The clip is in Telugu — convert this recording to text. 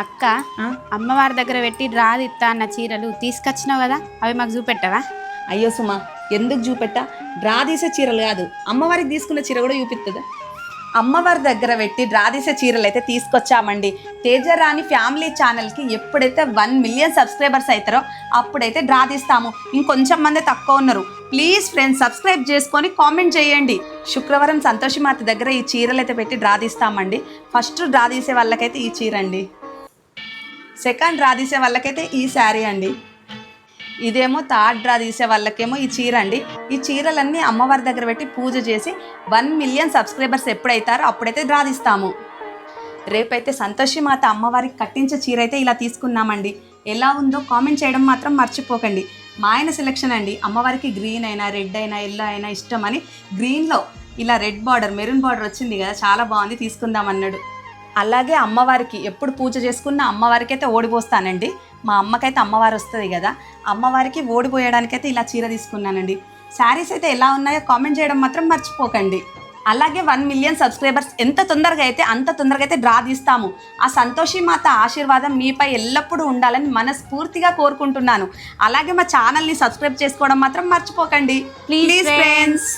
అక్క అమ్మవారి దగ్గర పెట్టి డ్రా ఇస్తా అన్న చీరలు తీసుకొచ్చినావు కదా, అవి మాకు చూపెట్టవా? అయ్యో సుమా, ఎందుకు చూపెట్టా? డ్రా తీసే చీరలు కాదు, అమ్మవారికి తీసుకున్న చీర కూడా చూపిస్తుందా? అమ్మవారి దగ్గర పెట్టి డ్రా తీసే చీరలు అయితే తీసుకొచ్చామండి. తేజరాణి ఫ్యామిలీ ఛానల్కి ఎప్పుడైతే 1 మిలియన్ సబ్స్క్రైబర్స్ అవుతారో అప్పుడైతే డ్రా తీస్తాము. ఇంకొంచెం మంది తక్కువ ఉన్నారు. ప్లీజ్ ఫ్రెండ్స్ సబ్స్క్రైబ్ చేసుకొని కామెంట్ చేయండి. శుక్రవారం సంతోషిమాత దగ్గర ఈ చీరలు అయితే పెట్టి డ్రా తీస్తామండి. ఫస్ట్ డ్రా తీసే వాళ్ళకైతే ఈ చీర అండి, సెకండ్ డ్రా తీసే వాళ్ళకైతే ఈ శారీ అండి, ఇదేమో థర్డ్ డ్రా తీసే వాళ్ళకేమో ఈ చీర అండి. ఈ చీరలన్నీ అమ్మవారి దగ్గర పెట్టి పూజ చేసి 1 మిలియన్ సబ్స్క్రైబర్స్ ఎప్పుడైతారో అప్పుడైతే డ్రా తీస్తాము. రేపైతే సంతోషిమాత అమ్మవారికి కట్టించే చీర అయితే ఇలా తీసుకున్నామండి. ఎలా ఉందో కామెంట్ చేయడం మాత్రం మర్చిపోకండి. మా ఆయన సెలెక్షన్ అండి. అమ్మవారికి గ్రీన్ అయినా రెడ్ అయినా ఎల్లో అయినా ఇష్టం అని గ్రీన్లో ఇలా రెడ్ బార్డర్ మెరూన్ బార్డర్ వచ్చింది కదా, చాలా బాగుంది, తీసుకుందాం అన్నాడు. అలాగే అమ్మవారికి ఎప్పుడు పూజ చేసుకున్న అమ్మవారికి అయితే ఓడిపోస్తానండి. మా అమ్మకైతే అమ్మవారు వస్తుంది కదా, అమ్మవారికి ఓడిపోయడానికైతే ఇలా చీర తీసుకున్నానండి. శారీస్ అయితే ఎలా ఉన్నాయో కామెంట్ చేయడం మాత్రం మర్చిపోకండి. అలాగే 1 మిలియన్ సబ్స్క్రైబర్స్ ఎంత తొందరగా అయితే అంత తొందరగా అయితే డ్రా తీస్తాము. ఆ సంతోషిమాత ఆశీర్వాదం మీపై ఎల్లప్పుడూ ఉండాలని మనస్ఫూర్తిగా కోరుకుంటున్నాను. అలాగే మా ఛానల్ని సబ్స్క్రైబ్ చేసుకోవడం మాత్రం మర్చిపోకండి ప్లీజ్ ఫ్రెండ్స్.